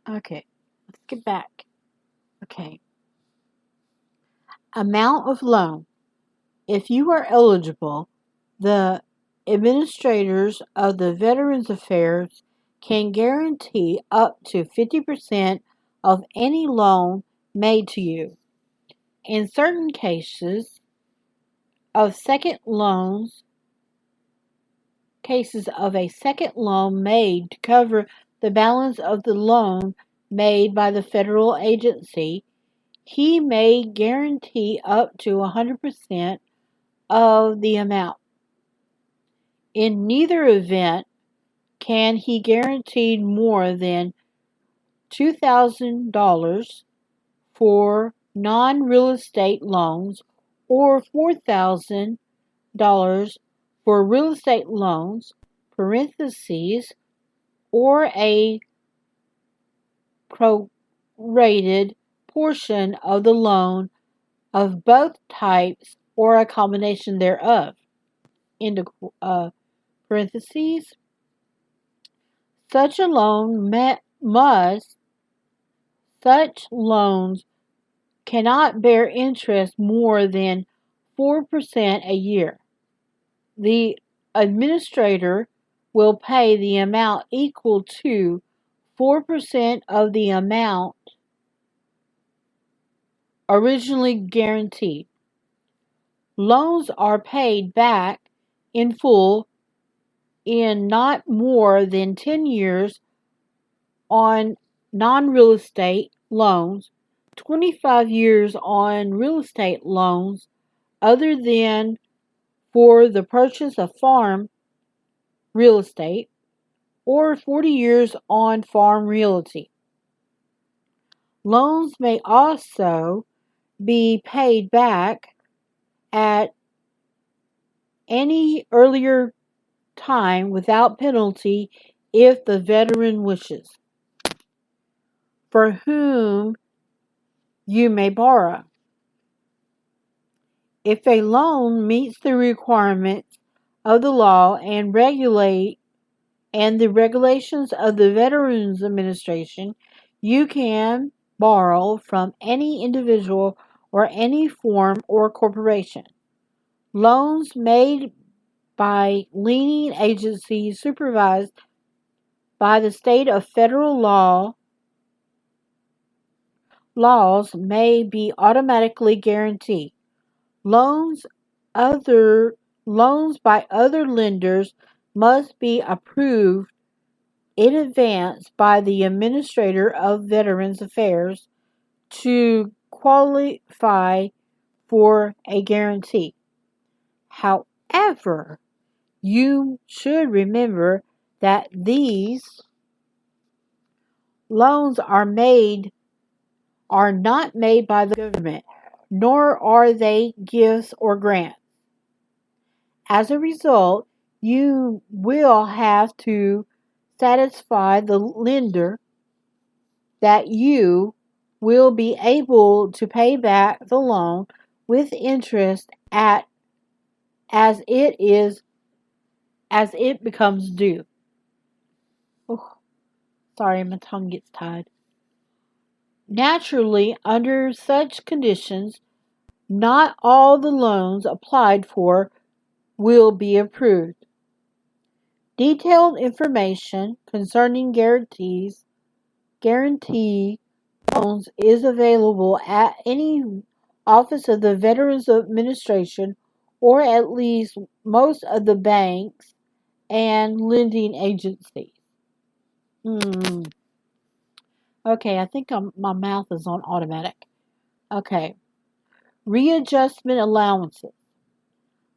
Okay, let's get back. Okay, amount of loan. If you are eligible, the administrators of the Veterans Affairs can guarantee up to 50% of any loan made to you. In certain of second loans, cases of a second loan made to cover the balance of the loan made by the federal agency, he may guarantee up to 100% of the amount. In neither event can he guarantee more than $2,000 for non-real estate loans or $4,000 for real estate loans, parentheses, or a prorated portion of the loan of both types or a combination thereof. End of parentheses. Such a loan such loans cannot bear interest more than 4% a year. The administrator will pay the amount equal to 4% of the amount originally guaranteed. Loans are paid back in full in not more than 10 years on non-real estate loans, 25 years on real estate loans other than for the purchase of farm real estate, or 40 years on farm realty. Loans may also be paid back at any earlier time without penalty if the veteran wishes. For whom you may borrow. If a loan meets the requirements of the law and the regulations of the Veterans Administration, you can borrow from any individual or any firm or corporation. Loans made by lending agencies supervised by the state or federal laws may be automatically guaranteed. Loans by other lenders must be approved in advance by the Administrator of Veterans Affairs to qualify for a guarantee. However, you should remember that these loans are not made by the government, nor are they gifts or grants. As a result, you will have to satisfy the lender that you will be able to pay back the loan with interest as it becomes due. Oh, sorry, my tongue gets tied. Naturally, under such conditions, not all the loans applied for will be approved. Detailed information concerning guarantee loans is available at any office of the Veterans Administration or at least most of the banks and lending agencies. Okay, I think my mouth is on automatic. Okay. Readjustment allowances.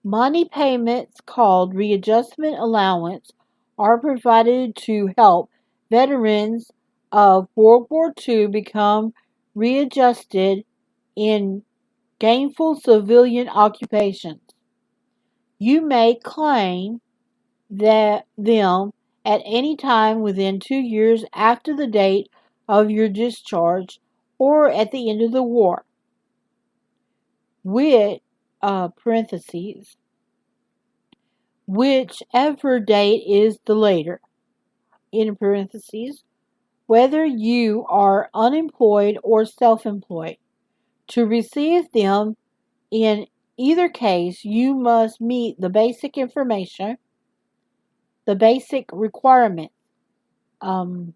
Money payments called readjustment allowance are provided to help veterans of World War II become readjusted in gainful civilian occupations. You may claim them at any time within 2 years after the date of your discharge or at the end of the war. With parentheses, whichever date is the later, in parentheses, whether you are unemployed or self-employed. To receive them, in either case, you must meet the basic information, the basic requirement, um,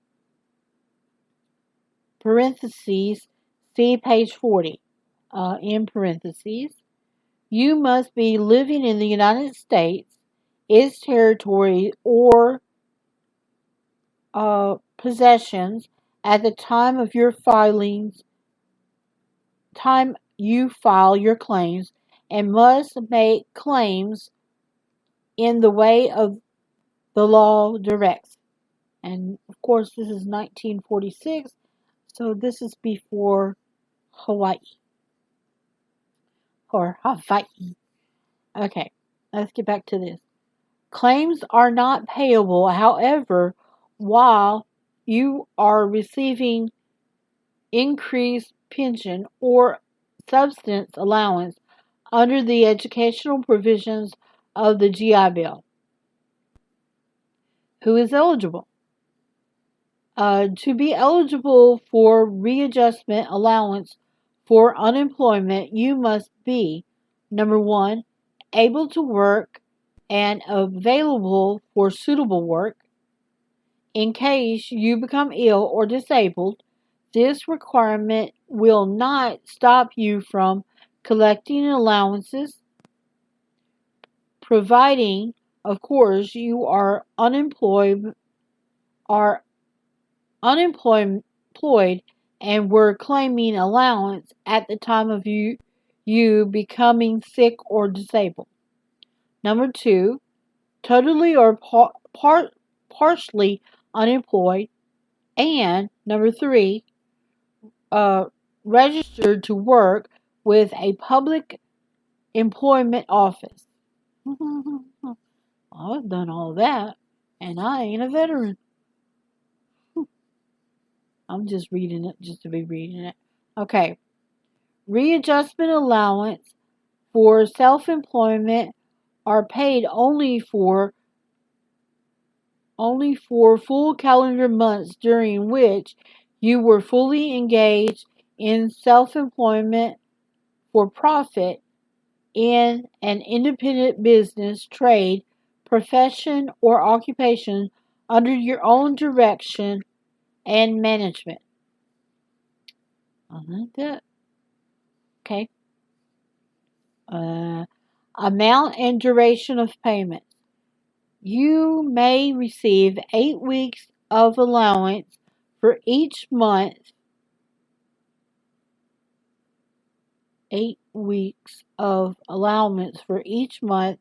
parentheses, see page 40, in parentheses. You must be living in the United States, its territory, or possessions at the time of your time you file your claims, and must make claims in the way of the law directs. And of course, this is 1946, so this is before Hawaii or Hawaii. Okay, let's get back to this. Claims are not payable, however, while you are receiving increased pension or subsistence allowance under the educational provisions of the GI Bill. Who is eligible? To be eligible for readjustment allowance for unemployment, you must be, number one, able to work and available for suitable work. In case you become ill or disabled, this requirement will not stop you from collecting allowances, providing, of course, you are unemployed and were claiming allowance at the time of you becoming sick or disabled. Number two, totally or partially unemployed. And number three, uh, registered to work with a public employment office. I've done all that, and I ain't a veteran. I'm just reading it just to be reading it. Okay. Readjustment allowance for self-employment are paid only for full calendar months during which you were fully engaged in self-employment for profit in an independent business, trade, profession, or occupation under your own direction and management. I like that. Okay. Amount and duration of payment. You may receive 8 weeks of allowance for each month. 8 weeks of allowance for each month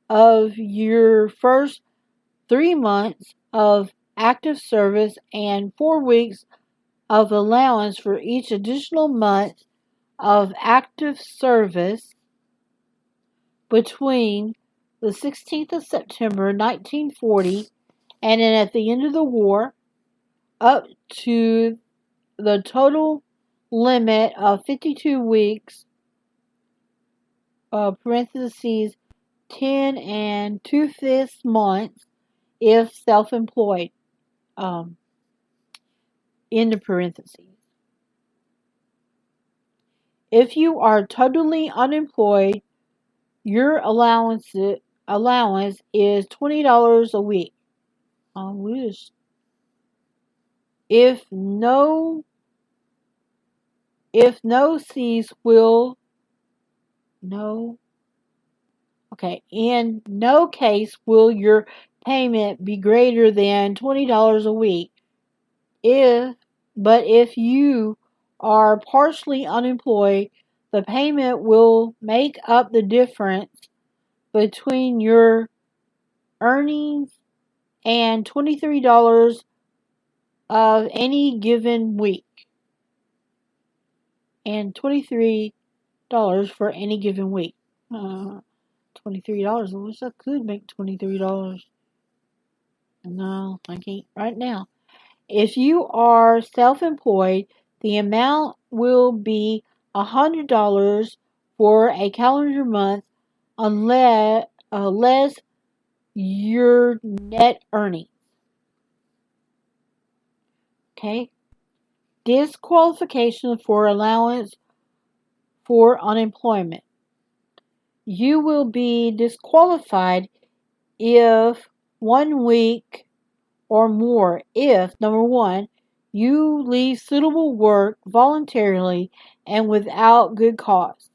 of your first 3 months of active service and 4 weeks of allowance for each additional month of active service between the 16th of September 1940 and then at the end of the war up to the total limit of 52 weeks, parentheses 10 and 2/5 months if self-employed, in the parentheses. If you are totally unemployed, your allowance is $20 a week. I wish. If no cease will no in no case will your payment be greater than $20 a week. If you are partially unemployed, the payment will make up the difference between your earnings and $23 of any given week. And $23 for any given week. $23. I wish I could make $23. No, I can't right now. If you are self-employed, the amount will be $100 for a calendar month unless your net earnings. Okay? Disqualification for allowance for unemployment. You will be disqualified if 1 week or more if, number one, you leave suitable work voluntarily and without good cause.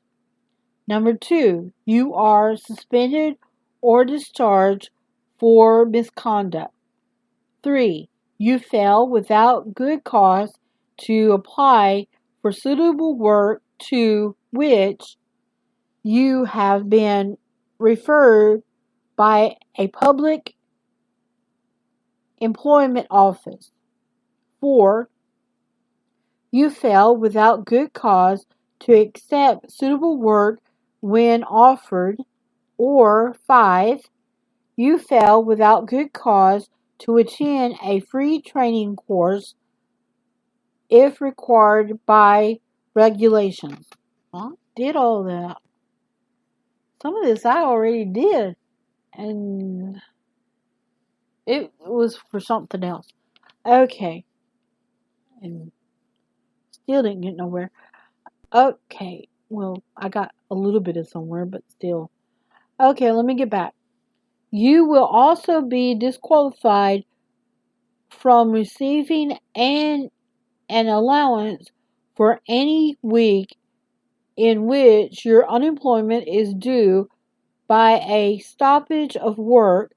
Number two, you are suspended or discharged for misconduct. 3. You fail without good cause to apply for suitable work to which you have been referred by a public employment office. 4. You fail without good cause to accept suitable work when offered. Or 5. You fail without good cause to attend a free training course if required by regulations. Well, did all that. Some of this I already did, and it was for something else. Okay, and still didn't get nowhere. Okay, well, I got a little bit of somewhere, but still. Okay, let me get back. You will also be disqualified from receiving an allowance for any week in which your unemployment is due by a stoppage of work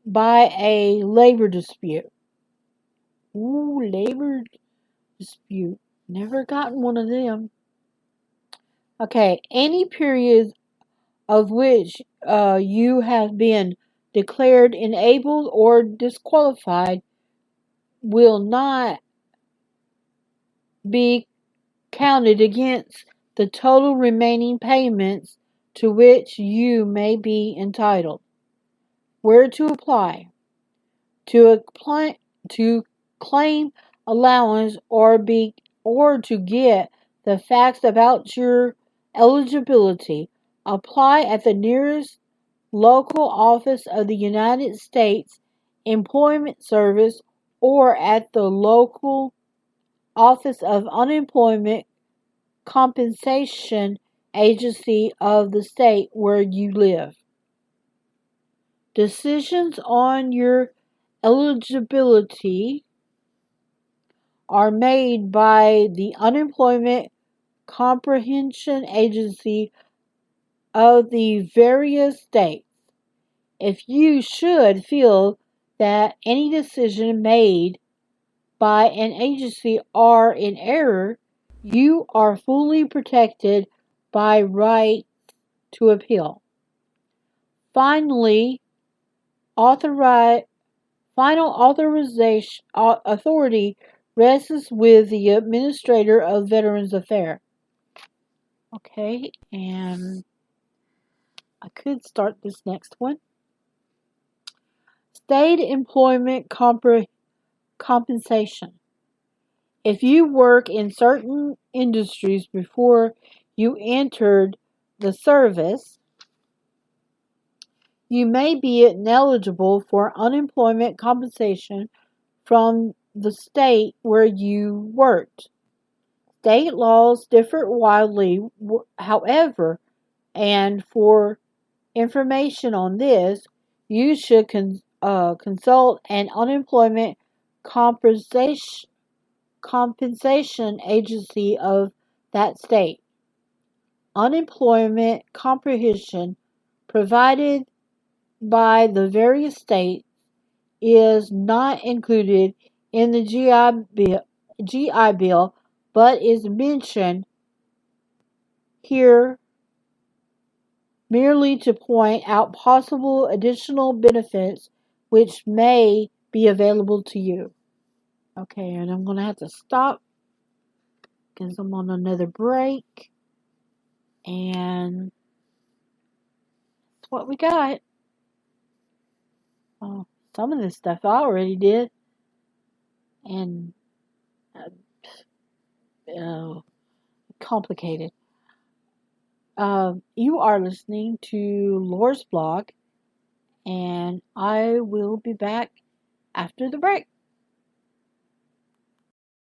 by a labor dispute. Ooh, labor dispute. Never gotten one of them. Okay, any period of which you have been declared enabled or disqualified will not be counted against the total remaining payments to which you may be entitled. Where to apply? To claim allowance or to get the facts about your eligibility, apply at the nearest local office of the United States Employment Service or at the local office of unemployment compensation agency of the state where you live. Decisions on your eligibility are made by the Unemployment Comprehension Agency of the various states. If you should feel that any decision made by an agency are in error, you are fully protected by right to appeal. Finally, final authorization authority rests with the Administrator of Veterans Affairs. Okay, and I could start this next one. State employment compensation. If you work in certain industries before you entered the service, you may be ineligible for unemployment compensation from the state where you worked. State laws differ widely, however, and for information on this, you should consult an unemployment compensation agency of that state. Unemployment comprehension provided by the various states is not included in the GI Bill, but is mentioned here merely to point out possible additional benefits which may be available to you. Okay, and I'm going to have to stop because I'm on another break. And that's what we got. Some of this stuff I already did. And complicated. You are listening to Laura's blog, and I will be back after the break.